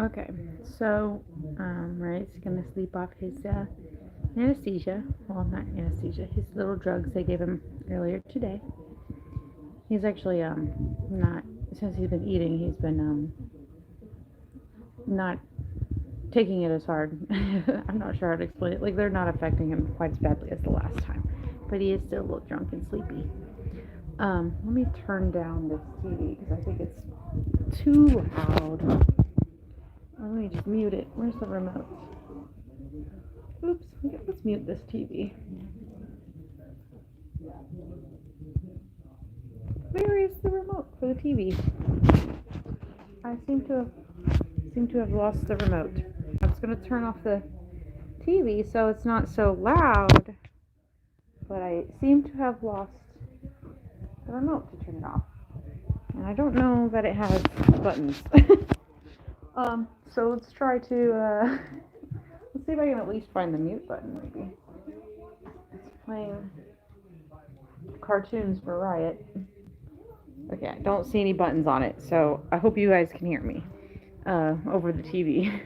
Okay, so Riot's gonna sleep off his anesthesia. Well, not anesthesia. His little drugs they gave him earlier today. He's actually not since he's been eating. He's been not taking it as hard. I'm not sure how to explain it. Like they're not affecting him quite as badly as the last time, but he is still a little drunk and sleepy. Let me turn down this TV because I think it's too loud. Let me just mute it. Where's the remote? Oops. Okay, let's mute this TV. Where is the remote for the TV? I seem to have lost the remote. I was gonna turn off the TV so it's not so loud, but I seem to have lost the remote to turn it off. And I don't know that it has buttons. So let's try to let's see if I can at least find the mute button maybe. It's playing cartoons for Riot. Okay, I don't see any buttons on it, so I hope you guys can hear me over the TV.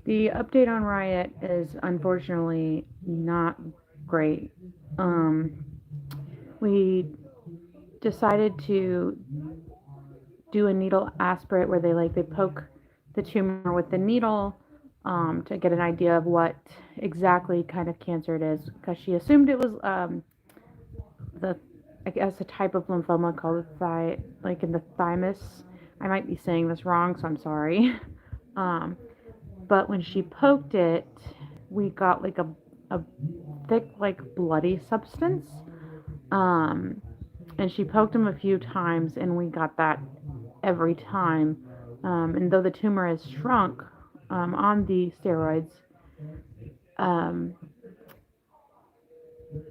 The update on Riot is unfortunately not great. Um, we decided to do a needle aspirate where they poke the tumor with the needle to get an idea of what exactly kind of cancer it is because she assumed it was the I guess a type of lymphoma called like in the thymus. I might be saying this wrong, so I'm sorry. Um, but when she poked it, we got like a thick, like bloody substance. Um, and she poked him a few times, and we got that every time. And though the tumor has shrunk on the steroids, um,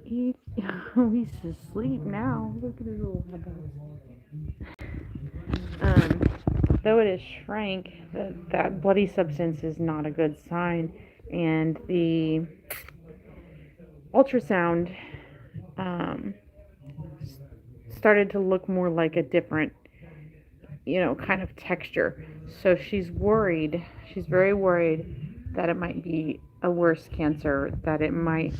he, he's asleep now. Look at his little head. Though it is shrank, that bloody substance is not a good sign. And the ultrasound um, started to look more like a different, kind of texture. So she's worried. She's very worried that it might be a worse cancer, that it may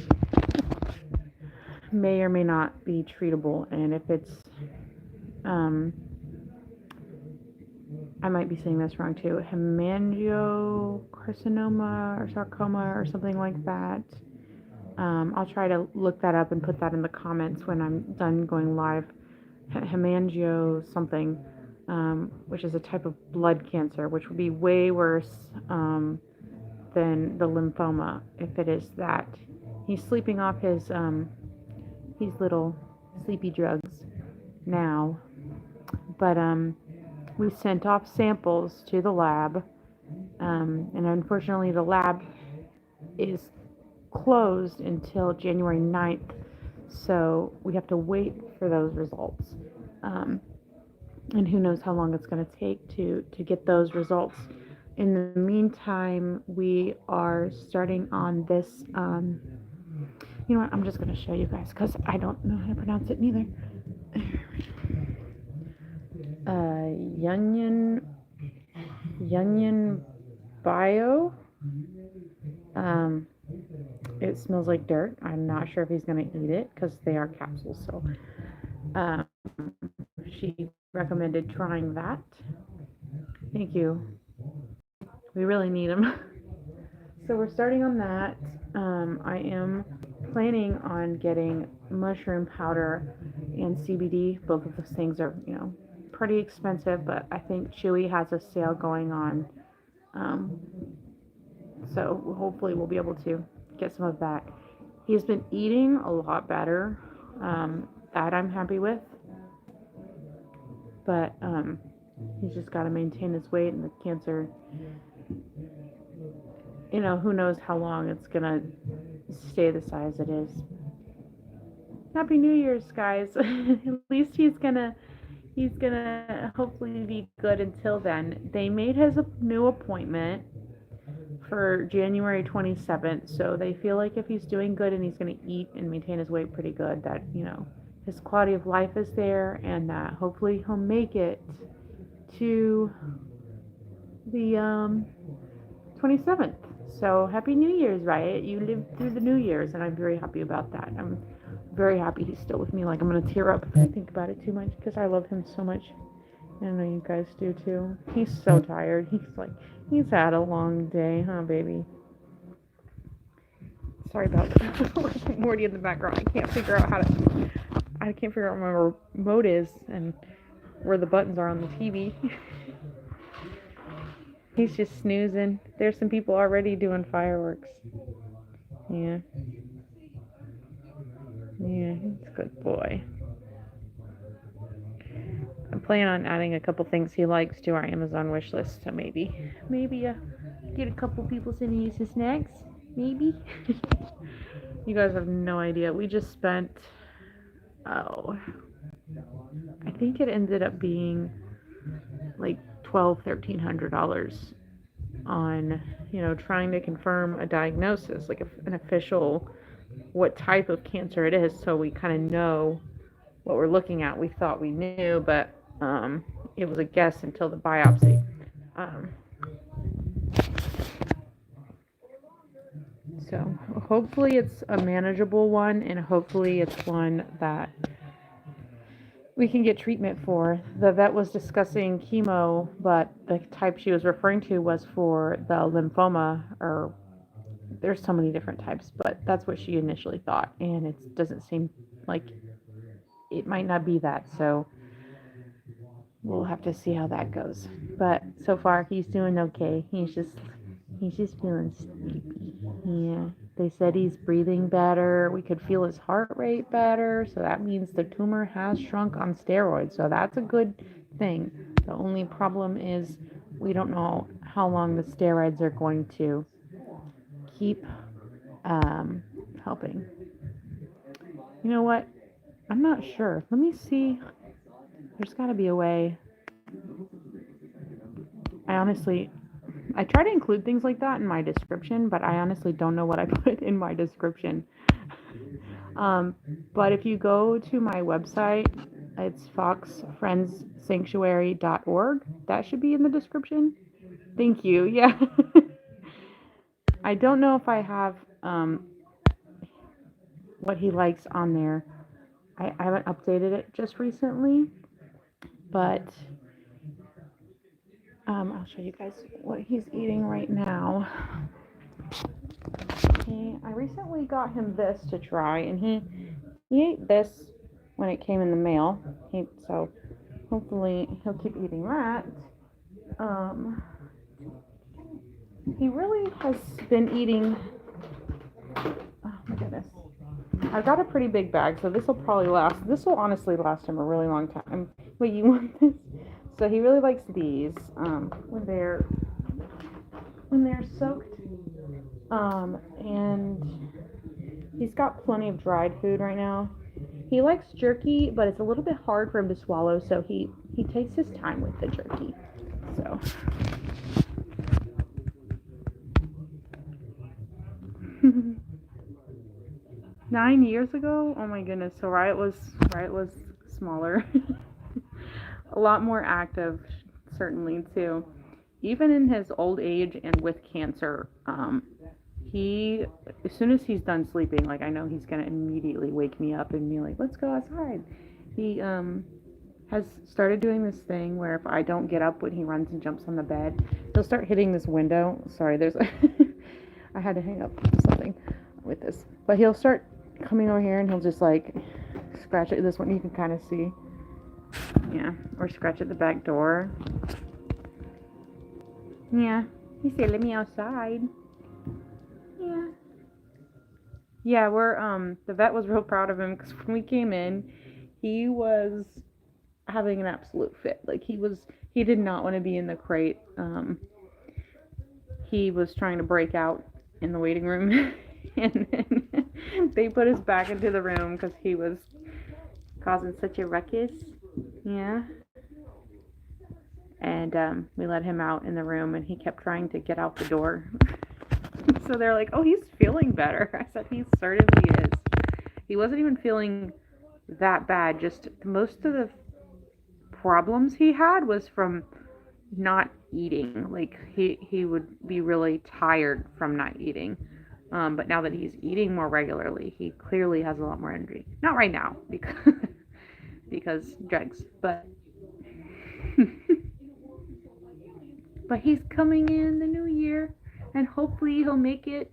or may not be treatable. And if it's, um, I might be saying this wrong too, hemangiocarcinoma or sarcoma or something like that. I'll try to look that up and put that in the comments when I'm done going live. Hemangio something, which is a type of blood cancer, which would be way worse than the lymphoma if it is that. He's sleeping off his little sleepy drugs now, but we sent off samples to the lab, and unfortunately the lab is closed until January 9th, so we have to wait for those results. Um, and who knows how long it's going to take to get those results. In the meantime, we are starting on this. You know what? I'm just going to show you guys because I don't know how to pronounce it neither. Yunyan Bio. Um, it smells like dirt. I'm not sure if he's going to eat it because they are capsules. So um, she recommended trying that. Thank you. We really need them. So we're starting on that. I am planning on getting mushroom powder and CBD. Both of those things are, pretty expensive, but I think Chewy has a sale going on. Um, so hopefully we'll be able to get some of that. He's been eating a lot better. That I'm happy with. But he's just got to maintain his weight, and the cancer, who knows how long it's going to stay the size it is. Happy New Year's, guys. At least he's gonna hopefully be good until then. They made his new appointment for January 27th, so they feel like if he's doing good and he's gonna eat and maintain his weight pretty good, that his quality of life is there, and that hopefully he'll make it to the 27th. So happy New Year's, Riot. You lived through the New Year's, and I'm very happy about that. I'm very happy he's still with me. Like, I'm going to tear up if I think about it too much because I love him so much. And I know you guys do too. He's so tired. He's had a long day, huh, baby? Sorry about Morty in the background. I can't figure out where my remote is and where the buttons are on the TV. He's just snoozing. There's some people already doing fireworks. Yeah. Yeah, he's a good boy. I'm planning on adding a couple things he likes to our Amazon wish list. So maybe get a couple people sending you some snacks. Maybe. You guys have no idea. We just spent, I think it ended up being like $1,200-$1,300 on, trying to confirm a diagnosis, like an official, what type of cancer it is, so we kind of know what we're looking at. We thought we knew, but it was a guess until the biopsy. So hopefully it's a manageable one, and hopefully it's one that we can get treatment for. The vet was discussing chemo, but the type she was referring to was for the lymphoma, or there's so many different types, but that's what she initially thought, and it doesn't seem like it might not be that. So we'll have to see how that goes. But so far he's doing okay. He's just feeling sleepy. Yeah. They said he's breathing better. We could feel his heart rate better. So that means the tumor has shrunk on steroids. So that's a good thing. The only problem is we don't know how long the steroids are going to keep helping. You know what? I'm not sure. Let me see. There's got to be a way. I try to include things like that in my description, but I honestly don't know what I put in my description. But if you go to my website, it's foxfriendssanctuary.org. That should be in the description. Thank you. Yeah. I don't know if I have what he likes on there. I haven't updated it just recently, but I'll show you guys what he's eating right now. I recently got him this to try, and he ate this when it came in the mail. So hopefully he'll keep eating that. He really has been eating. Oh my goodness. I've got a pretty big bag, so this will probably last. This will honestly last him a really long time. Wait, you want this? So he really likes these when they're soaked. And he's got plenty of dried food right now. He likes jerky, but it's a little bit hard for him to swallow, so he takes his time with the jerky. So 9 years ago? Oh my goodness. So Riot was smaller. A lot more active, certainly, too. Even in his old age and with cancer, he, as soon as he's done sleeping, like, I know he's going to immediately wake me up and be like, let's go outside. He has started doing this thing where if I don't get up when he runs and jumps on the bed, he'll start hitting this window. Sorry, there's I had to hang up something with this. But he'll start coming over here and he'll just like scratch at this one. You can kind of see. Yeah, or scratch at the back door. Yeah, he said, let me outside. Yeah. Yeah, the vet was real proud of him because when we came in, he was having an absolute fit. Like, he did not want to be in the crate. He was trying to break out in the waiting room, and then they put us back into the room because he was causing such a ruckus. Yeah. And we let him out in the room, and he kept trying to get out the door. So they're like, oh, he's feeling better. I said, he certainly is. He wasn't even feeling that bad. Just most of the problems he had was from not eating. Like he would be really tired from not eating. But now that he's eating more regularly, he clearly has a lot more energy. Not right now because because drugs, but but he's coming in the new year, and hopefully he'll make it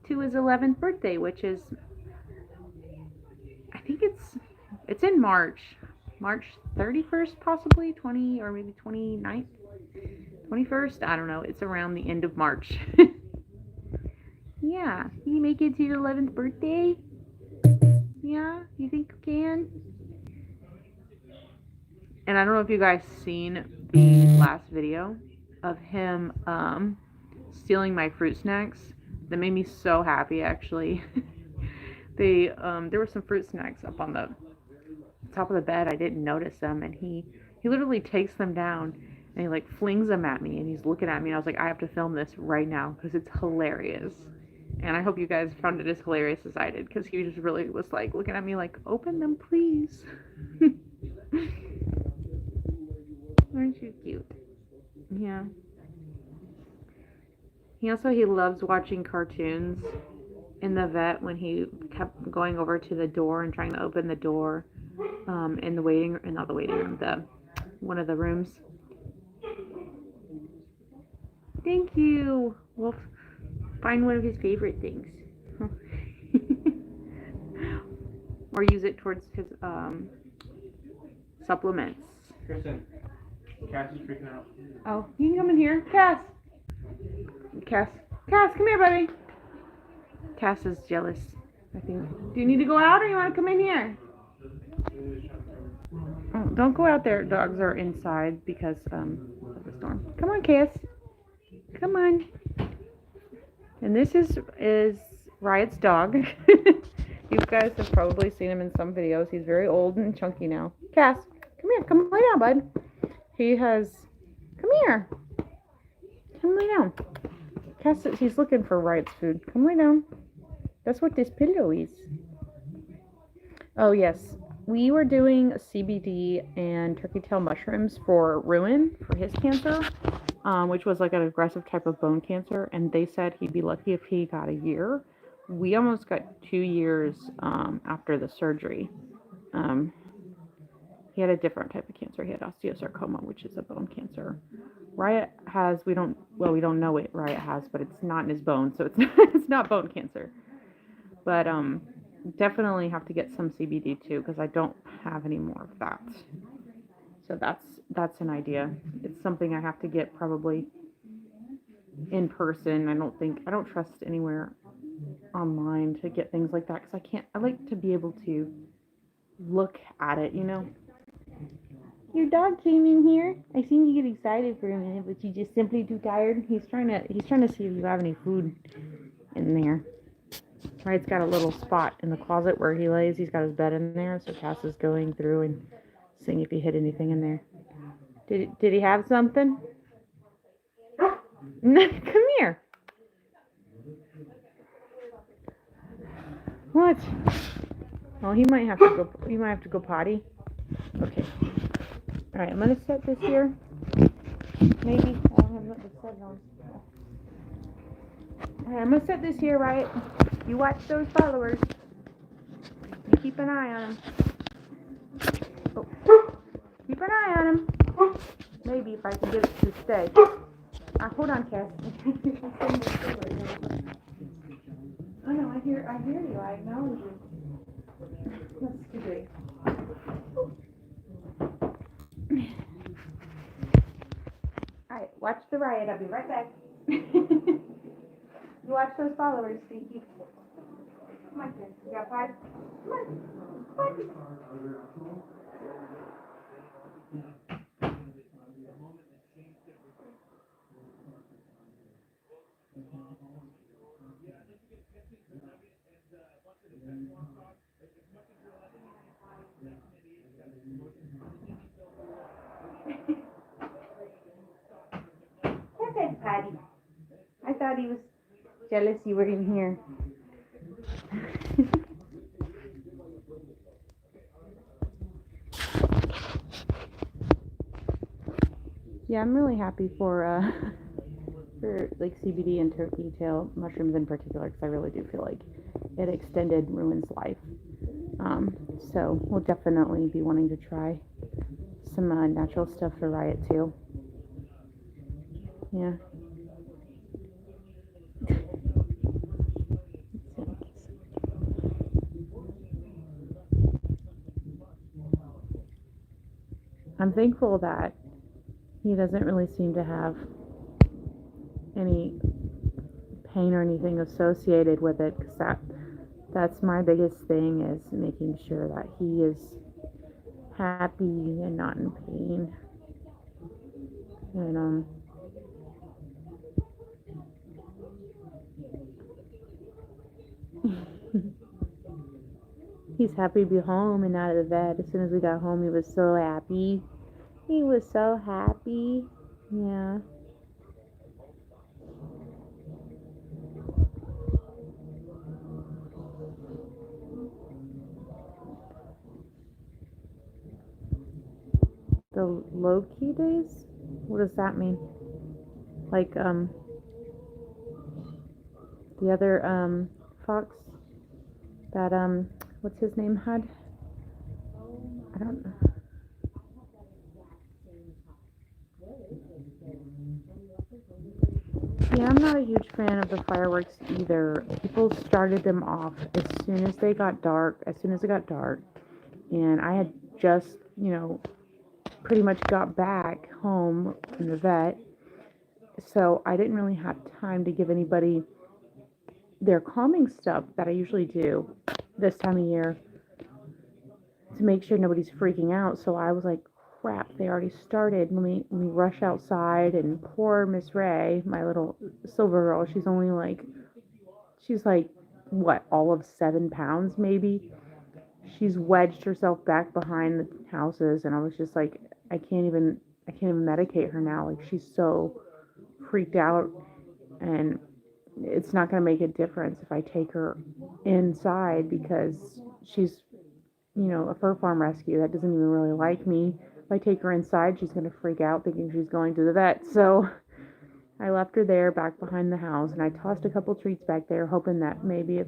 to his 11th birthday, which is, I think it's in March 31st, possibly 20, or maybe 29th, 21st. I don't know. It's around the end of March. Yeah, you make it to your 11th birthday? Yeah, you think you can? And I don't know if you guys seen the last video of him stealing my fruit snacks. That made me so happy, actually. There were some fruit snacks up on the top of the bed. I didn't notice them, and he literally takes them down and he like flings them at me, and he's looking at me, and I was like, I have to film this right now because it's hilarious. And I hope you guys found it as hilarious as I did, because he just really was like looking at me like, open them, please. Aren't you cute? Yeah. He loves watching cartoons in the vet when he kept going over to the door and trying to open the door in the waiting, not the waiting room, the one of the rooms. Thank you. We'll find one of his favorite things. Or use it towards his supplements. Kristen, Cass is freaking out. Oh, you can come in here. Cass, come here, buddy. Cass is jealous, I think. Do you need to go out, or you want to come in here? Oh, don't go out there. Dogs are inside because of the storm. Come on, Cass. Come on. And this is Riot's dog. You guys have probably seen him in some videos. He's very old and chunky now. Cass, come here. Come lay down, bud. Come here. Come lay down. Cass, he's looking for Riot's food. Come lay down. That's what this pillow is. Oh, yes. We were doing CBD and turkey tail mushrooms for Ruin, for his cancer, which was like an aggressive type of bone cancer. And they said he'd be lucky if he got a year. We almost got 2 years after the surgery. He had a different type of cancer. He had osteosarcoma, which is a bone cancer. Riot has, we don't know what Riot has, but it's not in his bone, so it's not bone cancer. But definitely have to get some CBD too, because I don't have any more of that. So that's an idea. It's something I have to get probably in person. I don't trust anywhere online to get things like that, because I like to be able to look at it, you know. Your dog came in here. I seen you get excited for a minute, but you just simply too tired. He's trying to see if you have any food in there. Right's got a little spot in the closet where he lays. He's got his bed in there, so Cass is going through and seeing if he hid anything in there. Did he have something? Come here. What? Well, he might have to go potty. Okay. All right, I'm gonna set this here. Maybe I don't have nothing to set on. All right, I'm gonna set this here, right? You watch those followers. You keep an eye on them. Oh. Keep an eye on them. Maybe if I can get it to stay. Hold on, Cass. Oh no, I hear you. I acknowledge you. That's too big. Alright, watch the Riot. I'll be right back. You watch those followers, Stinky. Come on, Cass. You got 5? Come on. That's Patty. I thought he was jealous you were in here. Yeah, I'm really happy for like CBD and turkey tail mushrooms in particular because I really do feel like it extended Ruin's life. Um, so we'll definitely be wanting to try some natural stuff for Riot too. Yeah. I'm thankful that he doesn't really seem to have any pain or anything associated with it because that's my biggest thing is making sure that he is happy and not in pain. And he's happy to be home and out of the vet. As soon as we got home, he was so happy. He was so happy. Yeah. The low key days? What does that mean? Like the other fox that what's his name had? I don't know. Yeah, I'm not a huge fan of the fireworks either. People started them off as soon as they got dark, and I had just, pretty much got back home from the vet, so I didn't really have time to give anybody their calming stuff that I usually do this time of year to make sure nobody's freaking out. So I was like, crap, they already started. Let me rush outside, and poor Miss Ray, my little silver girl, she's like what, all of 7 pounds maybe. She's wedged herself back behind the houses, and I was just like, I can't even medicate her now. Like, she's so freaked out, and it's not going to make a difference if I take her inside because she's, a fur farm rescue that doesn't even really like me. If I take her inside, she's going to freak out thinking she's going to the vet. So I left her there back behind the house, and I tossed a couple treats back there, hoping that maybe if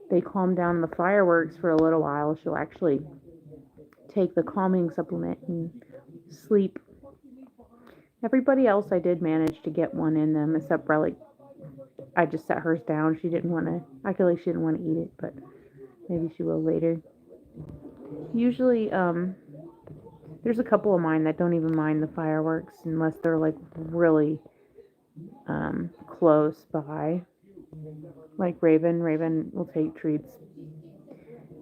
they calm down the fireworks for a little while, she'll actually take the calming supplement and sleep. Everybody else, I did manage to get one in them, except Relic. I just set hers down. She didn't want to. I feel like she didn't want to eat it, but maybe she will later. Usually, there's a couple of mine that don't even mind the fireworks unless they're like really close by. Like Raven. Raven will take treats.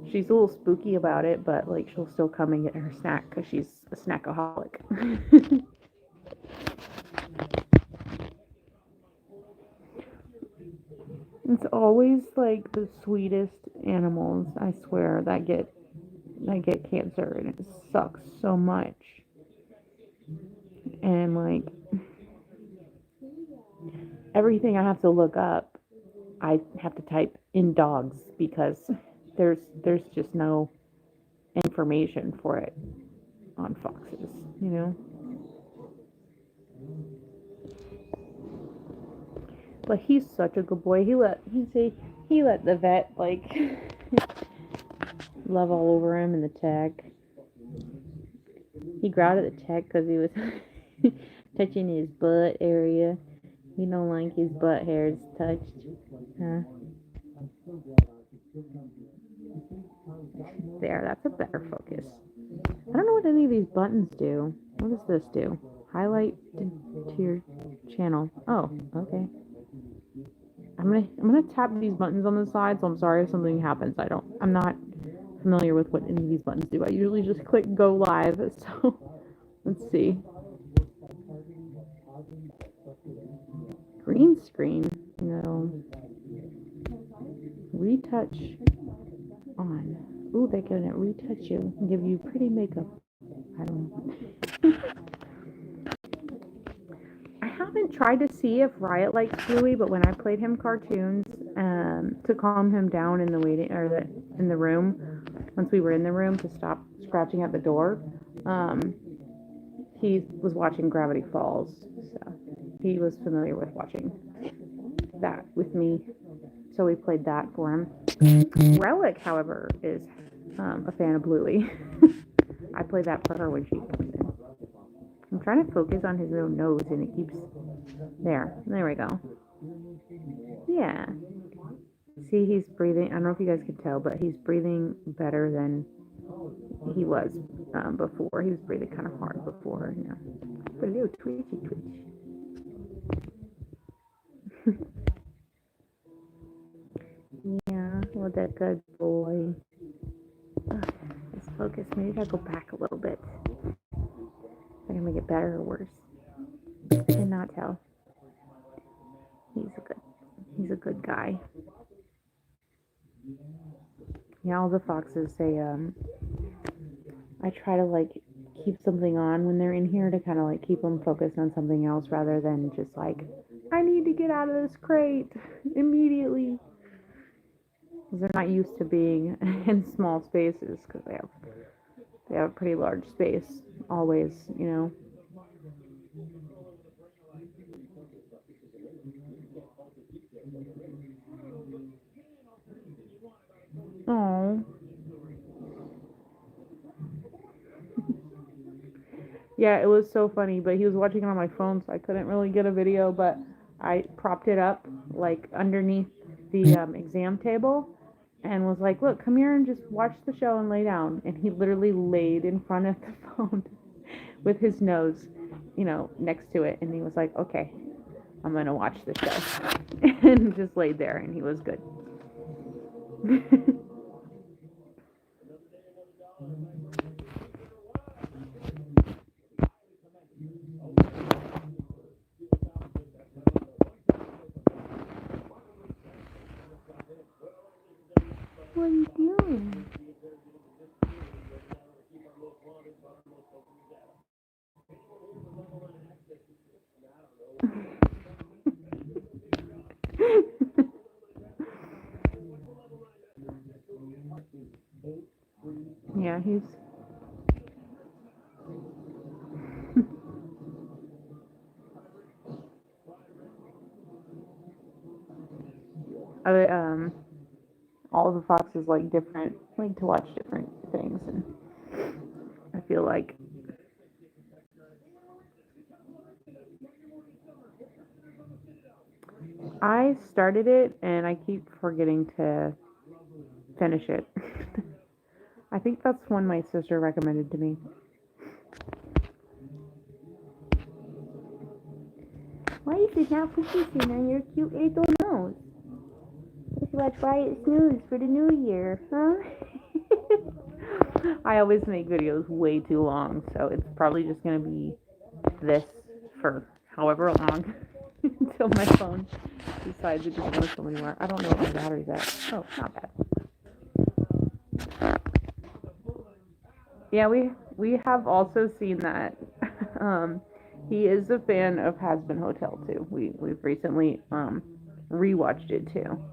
She's a little spooky about it, but like she'll still come and get her snack because she's a snackaholic. It's always like the sweetest animals, I swear, that get cancer, and it sucks so much. And like everything I have to look up, I have to type in dogs because there's just no information for it on foxes, you know. But he's such a good boy. He let the vet like love all over him in the tech. He growled at the tech because he was touching his butt area. He don't like his butt hairs touched. Huh? There, that's a better focus. I don't know what any of these buttons do. What does this do? Highlight to your channel. Oh, okay. I'm gonna tap these buttons on the side, so I'm sorry if something happens. I'm not familiar with what any of these buttons do. I usually just click go live, so let's see. Green screen. No. Retouch on. Ooh, they're gonna retouch you and give you pretty makeup. I don't know. I haven't tried to see if Riot likes Bluey, but when I played him cartoons to calm him down in the waiting or in the room, once we were in the room to stop scratching at the door, um, he was watching Gravity Falls, so he was familiar with watching that with me. So we played that for him. Relic, however, is a fan of Bluey. I played that for her when she comes in. I'm trying to focus on his little nose and it keeps... There we go. Yeah. See, he's breathing. I don't know if you guys can tell, but he's breathing better than he was before. He was breathing kind of hard before, you know. But a little twitchy twitch. Yeah, well, that good boy. Let's focus. Maybe if I go back a little bit. If I can make it better or worse. I cannot tell. He's a good guy. Yeah, all the foxes say, I try to like keep something on when they're in here to kind of like keep them focused on something else rather than just like, I need to get out of this crate immediately. Because they're not used to being in small spaces because they have a pretty large space always, you know. Oh. Yeah, it was so funny, but he was watching it on my phone, so I couldn't really get a video, but I propped it up like underneath the exam table and was like, look, come here and just watch the show and lay down. And he literally laid in front of the phone with his nose, you know, next to it. And he was like, okay, I'm going to watch the show. And just laid there, and he was good. What are you doing? Yeah, he's... I, all the foxes like to watch different things, and I feel like I started it and I keep forgetting to finish it. I think that's one my sister recommended to me. Why is it not focusing on your cute little nose? Let's watch Riot Snooze for the new year, huh? I always make videos way too long, so it's probably just gonna be this for however long until my phone decides it doesn't want to film anymore. I don't know what my battery's at. Oh, not bad. Yeah, we have also seen that. Um, he is a fan of Has Been Hotel too. We've recently rewatched it too.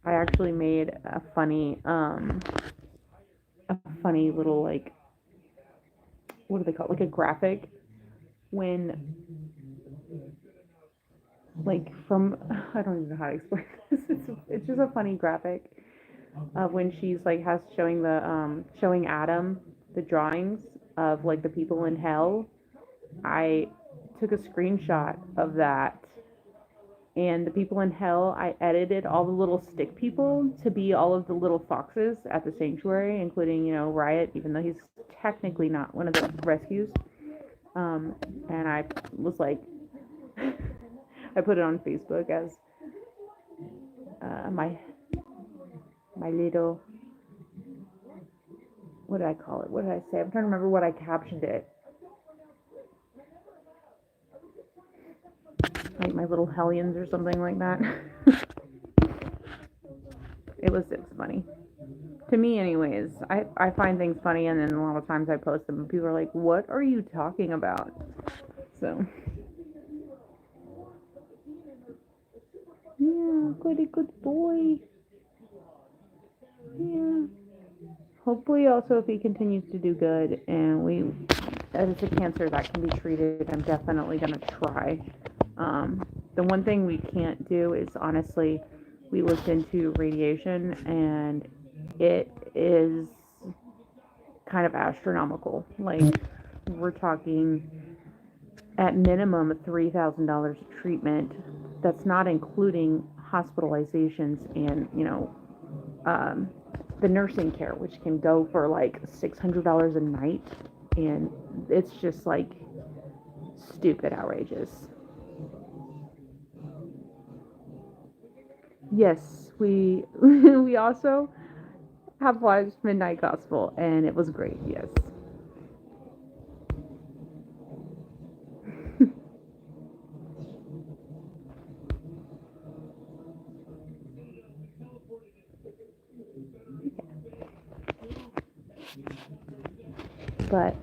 I actually made a funny little like, what do they call it? Like a graphic when like from I don't even know how to explain this. It's just a funny graphic of when she's like has showing Adam the drawings of like the people in hell. I took a screenshot of that, and the people in hell, I edited all the little stick people to be all of the little foxes at the sanctuary, including, you know, Riot, even though he's technically not one of the rescues. And I was like, I put it on Facebook as my little, what did I call it? What did I say? I'm trying to remember what I captioned it. Like my little hellions or something like that. It's funny. To me anyways. I find things funny, and then a lot of times I post them and people are like, what are you talking about? So yeah, good boy. Yeah. hopefully also if he continues to do good and it's a cancer that can be treated, I'm definitely going to try. The one thing we can't do is honestly, we looked into radiation and it is kind of astronomical. Like, we're talking at minimum $3,000 treatment. That's not including hospitalizations and, um, the nursing care, which can go for like $600 a night. And it's just like stupid outrageous. Yes, we we also have watched Midnight Gospel, and it was great. Yes, but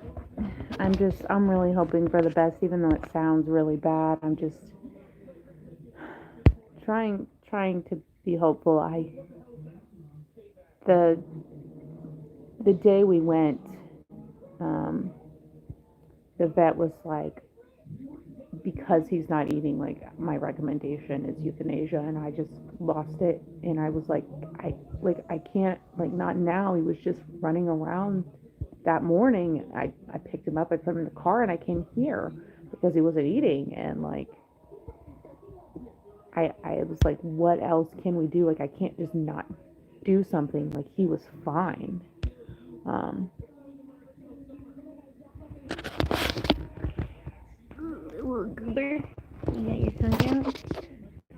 I'm really hoping for the best, even though it sounds really bad. I'm just trying to be hopeful. The the day we went, um, the vet was like, because he's not eating, like, my recommendation is euthanasia, and I just lost it. And I was like, I can't, like, not now. He was just running around that morning. I picked him up, I put him in the car, and I came here because he wasn't eating. And like, I was like, what else can we do? Like, I can't just not do something. Like, he was fine. um Little goober, you got your tongue out.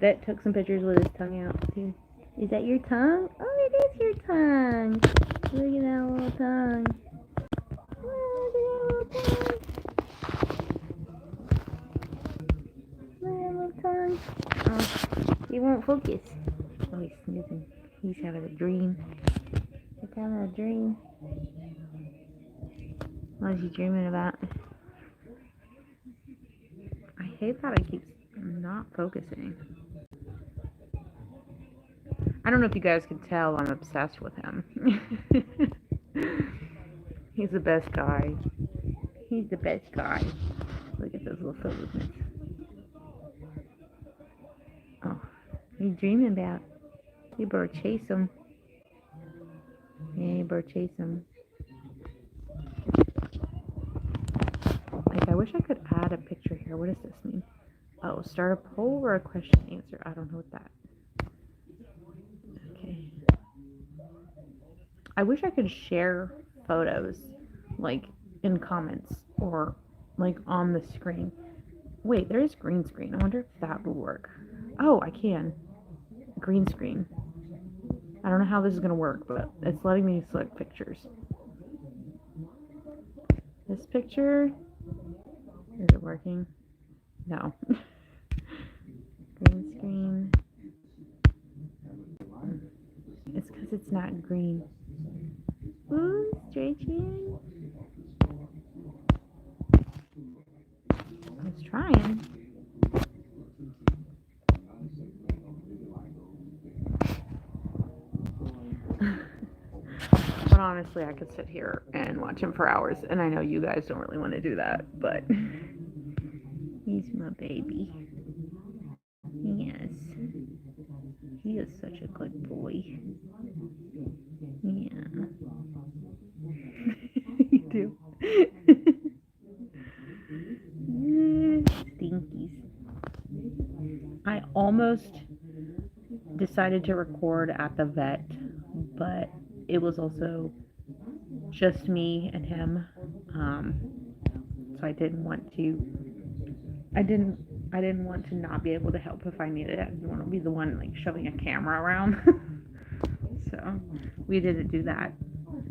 Vet took some pictures with his tongue out too. Is that your tongue? Oh, it is your tongue. Look at that little tongue. Oh, look at that little tongue. Look at that little tongue. Oh, he won't focus. Oh, he's snoozing. He's having a dream. He's having a dream. What is he dreaming about? I hate that I keep not focusing. I don't know if you guys can tell, I'm obsessed with him. He's the best guy. He's the best guy. Look at those little foot movements. Oh, he's dreaming about. You better chase him. Yeah, you better chase him. Like, I wish I could add a picture here. What does this mean? Oh, start a poll or a question answer. I don't know what that. Okay. I wish I could share photos, like, in comments or like on the screen. Wait, there is green screen. I wonder if that will work. Oh, I can. Green screen. I don't know how this is going to work, but it's letting me select pictures. This picture, is it working? No. Green screen. It's because it's not green. Ooh, stretching. I was trying. But honestly, I could sit here and watch him for hours, and I know you guys don't really want to do that, but he's my baby. Yes. He is such a good boy. Yeah. You do. Stinkies. I almost decided to record at the vet, but it was also just me and him. So I didn't want to. I didn't. I didn't want to not be able to help if I needed it. I didn't want to be the one like shoving a camera around. So we didn't do that.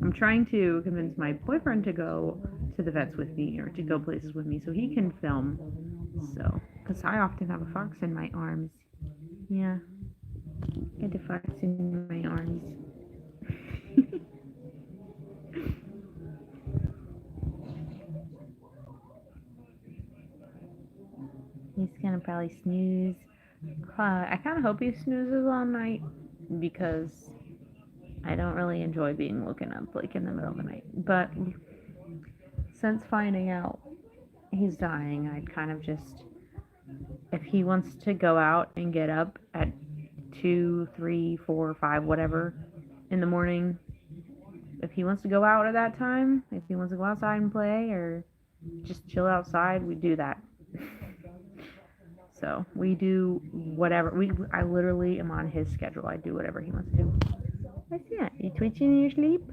I'm trying to convince my boyfriend to go to the vets with me or to go places with me so he can film. So, because I often have a fox in my arms. Yeah, I had a fox in my arms. He's gonna probably snooze. I kind of hope he snoozes all night because I don't really enjoy being woken up like in the middle of the night. But since finding out he's dying, I'd kind of just, if he wants to go out and get up at 2, 3, 4, 5, whatever in the morning, if he wants to go out at that time, if he wants to go outside and play or just chill outside, we do that. So we do whatever. I literally am on his schedule. I do whatever he wants to do. What's that? You twitching in your sleep?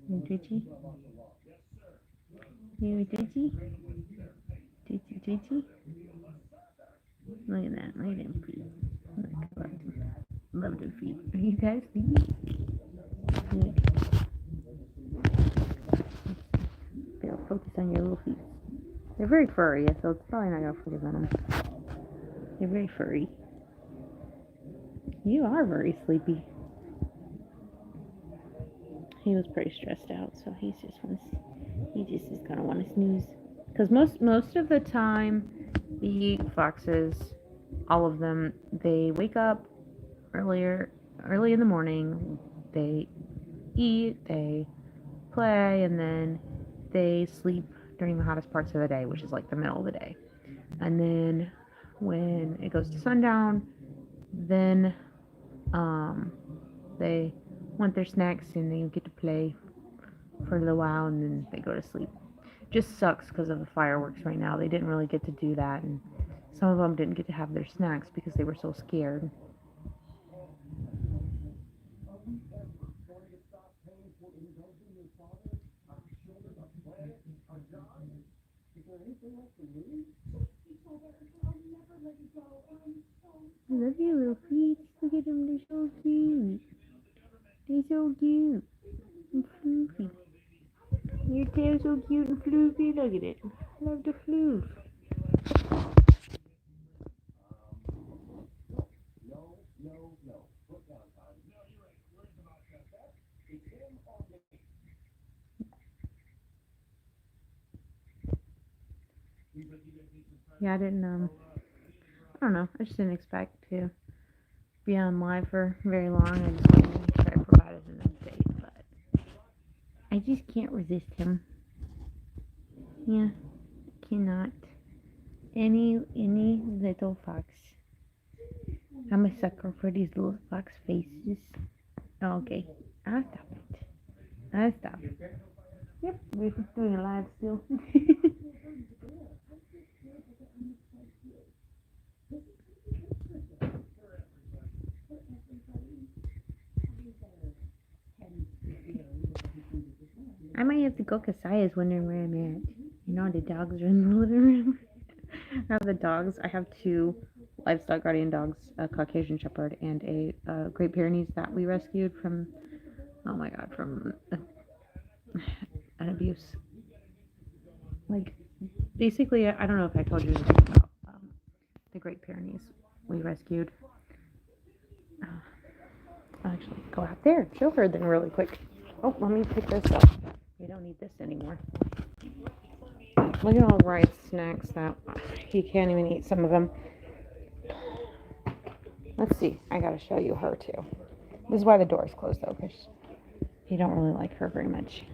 You twitchy? You twitchy? Twitchy, twitchy? Look at that. Look at them feet. Look, love them. Love them feet. Are you guys sleepy? Look. They'll focus on your little feet. They're very furry, so it's probably not going to focus on them. They're very furry. You are very sleepy. He was pretty stressed out, so he just is gonna want to snooze. Because most of the time, the foxes, all of them, they wake up early in the morning. They eat, they play, and then they sleep during the hottest parts of the day, which is like the middle of the day. And then when it goes to sundown, then they want their snacks and they get to play for a little while and then they go to sleep. Just sucks because of the fireworks right now. They didn't really get to do that, and some of them didn't get to have their snacks because they were so scared. I love your little feet. Look at them, they're so cute. They're so cute and floofy. Your tail's so cute and floofy. Look at it. Love the floof. Yeah, I don't know. I just didn't expect to be on live for very long. I just wanted to make sure I provided an update, but I just can't resist him. Yeah, cannot. Any little fox. I'm a sucker for these little fox faces. Okay, I'll stop it. I'll stop. Yep, we're doing a live still. I might have to go because Saya's wondering where I'm at. You know, the dogs are in the living room. I have the dogs. I have 2 livestock guardian dogs, a Caucasian Shepherd and a Great Pyrenees that we rescued from, oh my god, from an abuse. Like, basically, I don't know if I told you anything about the Great Pyrenees we rescued. I'll actually go out there, show her then really quick. Oh, let me pick this up. We don't need this anymore. Look at all Riot's snacks that he can't even eat some of them. Let's see. I gotta show you her too. This is why the door is closed though, because you don't really like her very much.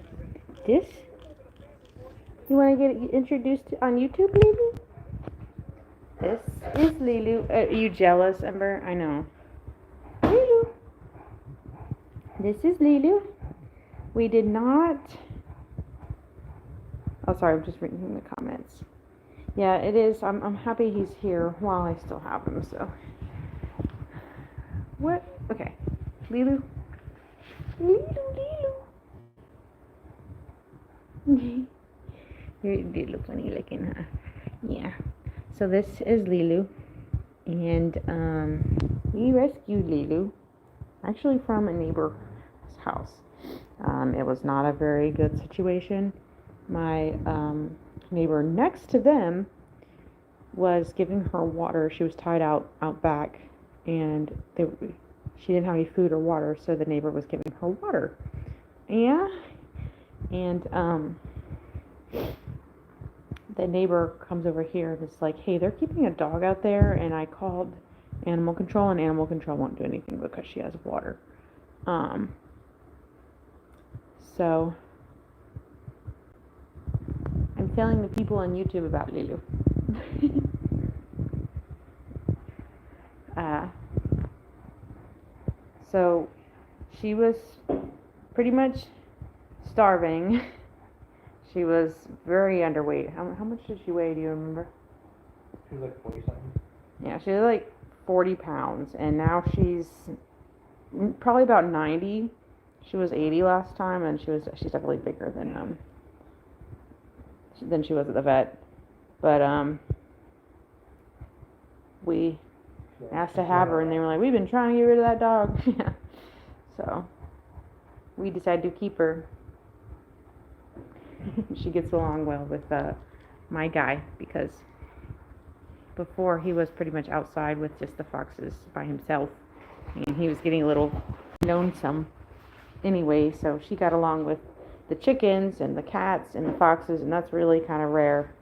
This? You want to get introduced on YouTube, Lulu? This is Lulu. Are you jealous, Ember? I know. Lulu. This is Lulu. We did not. Oh, sorry. I'm just reading the comments. Yeah, it is. I'm happy he's here while I still have him. So. What? Okay. Lulu. Lulu. You look funny looking, huh? Yeah. So this is Lilu, and we rescued Lilu, actually from a neighbor's house. It was not a very good situation. My neighbor next to them was giving her water. She was tied out back, and she didn't have any food or water, so the neighbor was giving her water. Yeah, and the neighbor comes over here and is like, hey, they're keeping a dog out there, and I called animal control, and animal control won't do anything because she has water. So I'm telling the people on YouTube about Lulu. uh, so she was pretty much starving. She was very underweight. How much did she weigh? Do you remember? She was like 40 something. Yeah, she was like 40 pounds, and now she's probably about 90. She was 80 last time, and she's definitely bigger than she was at the vet. But we asked to have her, and they were like, "We've been trying to get rid of that dog." Yeah. So we decided to keep her. She gets along well with my guy, because before he was pretty much outside with just the foxes by himself, and he was getting a little lonesome anyway, so she got along with the chickens and the cats and the foxes, and that's really kind of rare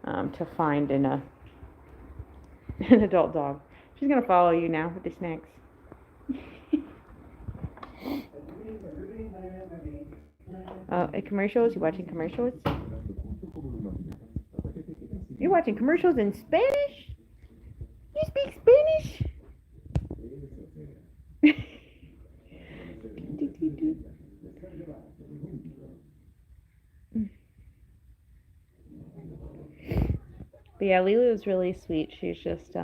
to find in an adult dog. She's gonna follow you now with the snacks. Commercials? You watching commercials? You're watching commercials in Spanish? You speak Spanish? But yeah, Lila is really sweet. She's just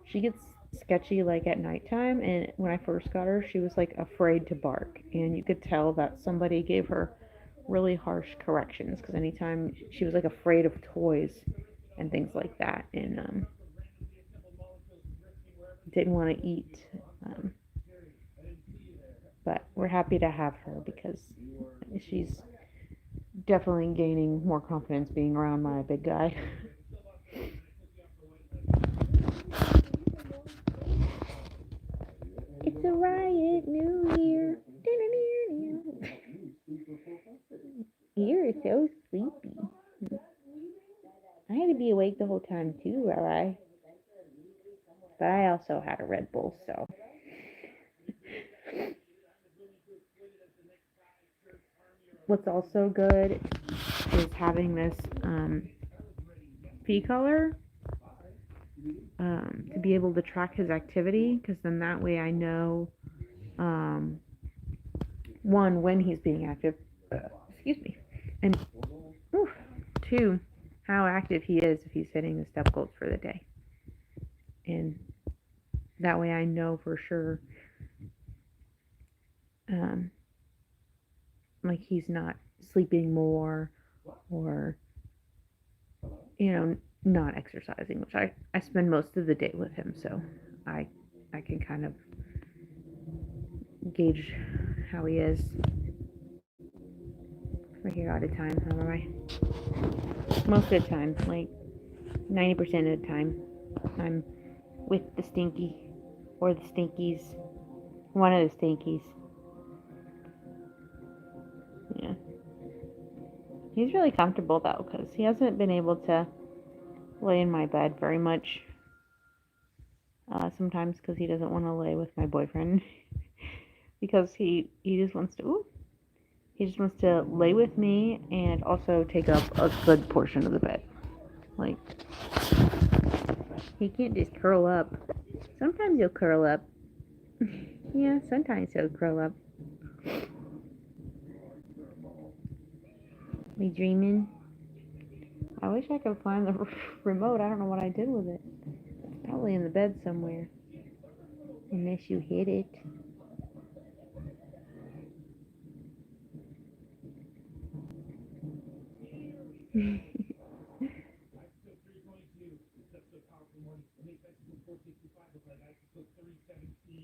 she gets sketchy like at nighttime, and when I first got her, she was like afraid to bark, and you could tell that somebody gave her really harsh corrections, because anytime she was like afraid of toys and things like that, and didn't want to eat. But we're happy to have her because she's definitely gaining more confidence being around my big guy. It's a riot, New Year. You're so sleepy. I had to be awake the whole time too, Rabbi. But I also had a Red Bull, so. What's also good is having this pea color to be able to track his activity, because then that way I know one, when he's being active, excuse me, and two, how active he is if he's hitting the step goals for the day. And that way I know for sure like he's not sleeping more, or not exercising, which I spend most of the day with him, so I can kind of gauge how he is. We're here all the time, huh, Mama? Most of the time, like 90% of the time, I'm with the Stinky, or the Stinkies, one of the Stinkies. Yeah. He's really comfortable though, because he hasn't been able to lay in my bed very much. Sometimes because he doesn't want to lay with my boyfriend, because he just wants to lay with me and also take up a good portion of the bed. Like, he can't just curl up. Sometimes he'll curl up. Yeah, sometimes he'll curl up. Me dreaming. I wish I could find the remote. I don't know what I did with it. It's probably in the bed somewhere. Unless you hid it.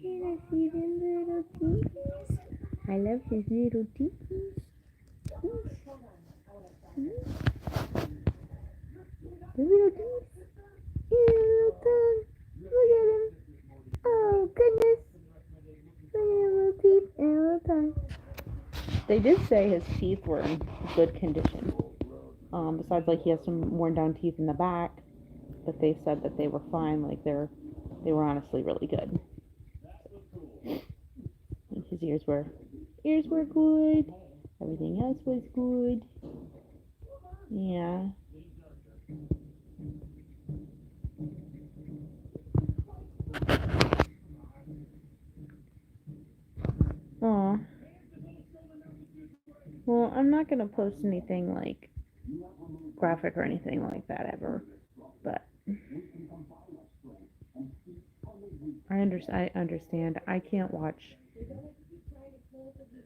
Can I see the little teepees? I love his little teepees. The little teeth. Little tongue. Look at him. Oh, goodness. Look at his little teeth and a little tongue. They did say his teeth were in good condition. Besides, like, he has some worn down teeth in the back, but they said that they were fine. Like, they're They were honestly really good. And his ears were good. Everything else was good. Yeah. Oh. Well, I'm not gonna post anything like graphic or anything like that ever. But I understand. I can't watch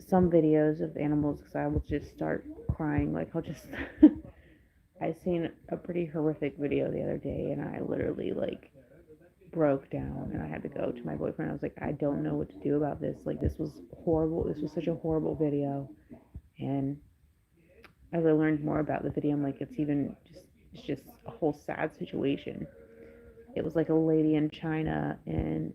some videos of animals because I will just start crying. Like I'll just. I seen a pretty horrific video the other day, and I literally like broke down, and I had to go to my boyfriend. I was like, I don't know what to do about this. Like this was horrible. This was such a horrible video. And as I learned more about the video, I'm like, it's just a whole sad situation. It was like a lady in China, and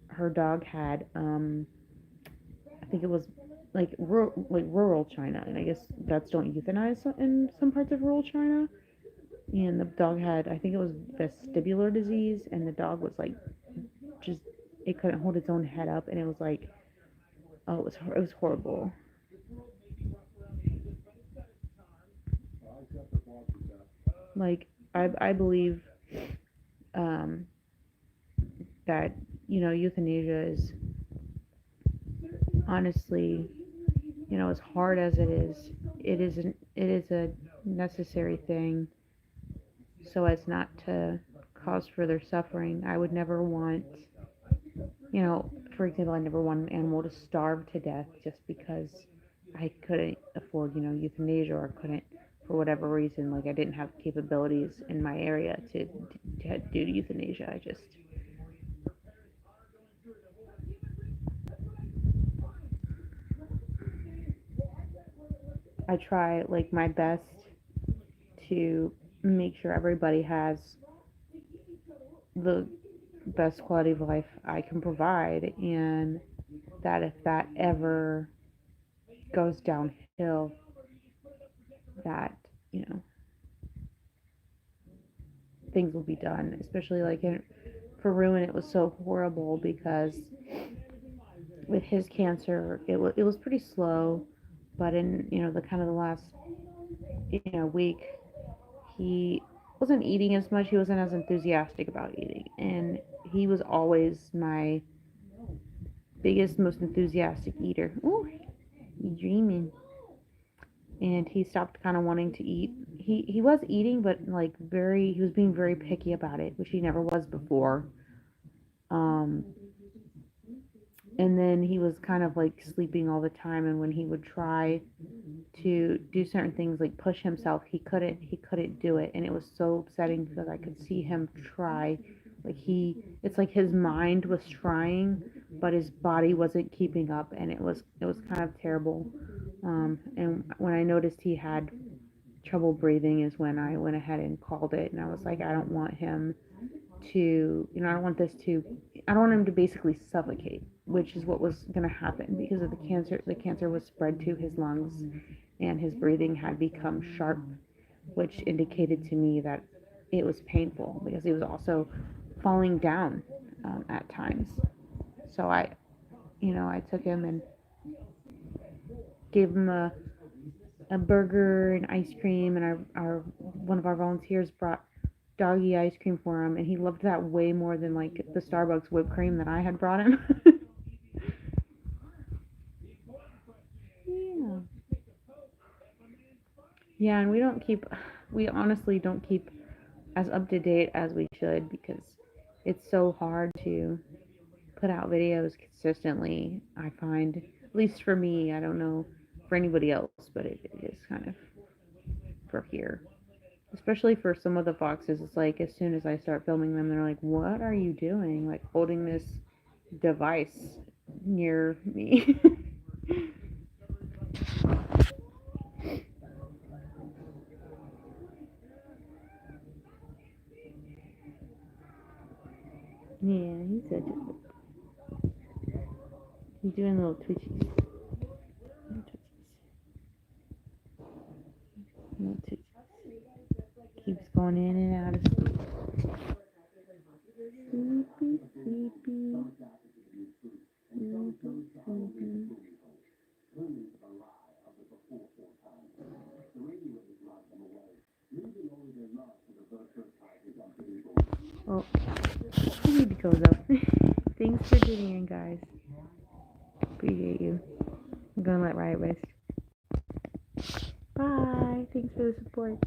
her dog had I think it was like rural China, and I guess vets don't euthanize in some parts of rural China. And the dog had, I think it was vestibular disease, and the dog was like just, it couldn't hold its own head up, and it was like, oh, it was horrible. Like I believe um, that euthanasia is honestly, as hard as it is a necessary thing so as not to cause further suffering. I would never want, for example, I never want an animal to starve to death just because I couldn't afford, euthanasia, or couldn't, for whatever reason, like I didn't have capabilities in my area to do euthanasia. I try like my best to make sure everybody has the best quality of life I can provide, and that if that ever goes downhill, that you know things will be done. Especially like for Ruin, it was so horrible because with his cancer, it was pretty slow, but in the kind of the last week, he wasn't eating as much. He wasn't as enthusiastic about eating, and he was always my biggest, most enthusiastic eater. Ooh, he dreaming. And he stopped kind of wanting to eat. He was eating, but like he was being very picky about it, which he never was before. Um, and then he was kind of like sleeping all the time, and when he would try to do certain things like push himself, he couldn't do it, and it was so upsetting because I could see him try, like it's like his mind was trying but his body wasn't keeping up, and it was kind of terrible. And when I noticed he had trouble breathing is when I went ahead and called it, and I was like, I don't want him to, I don't want this to, I don't want him to basically suffocate, which is what was going to happen because of the cancer. The cancer was spread to his lungs, and his breathing had become sharp, which indicated to me that it was painful because he was also falling down at times. So I took him and gave him a burger and ice cream, and our one of our volunteers brought doggy ice cream for him, and he loved that way more than like the Starbucks whipped cream that I had brought him. Yeah. Yeah, and we honestly don't keep as up to date as we should because it's so hard to put out videos consistently. I find, at least for me, I don't know for anybody else, but it is kind of for here. Especially for some of the foxes, it's like as soon as I start filming them, they're like, "What are you doing? Like holding this device near me?" Yeah, he's doing little twitchies. Little twitchies. Little twitchies. Keeps going in and out of sleep. Sleepy. Sleepy, sleepy. Oh, I need to go though. Thanks for tuning in, guys. Appreciate you. I'm gonna let Riot rest. Bye. Thanks for the support.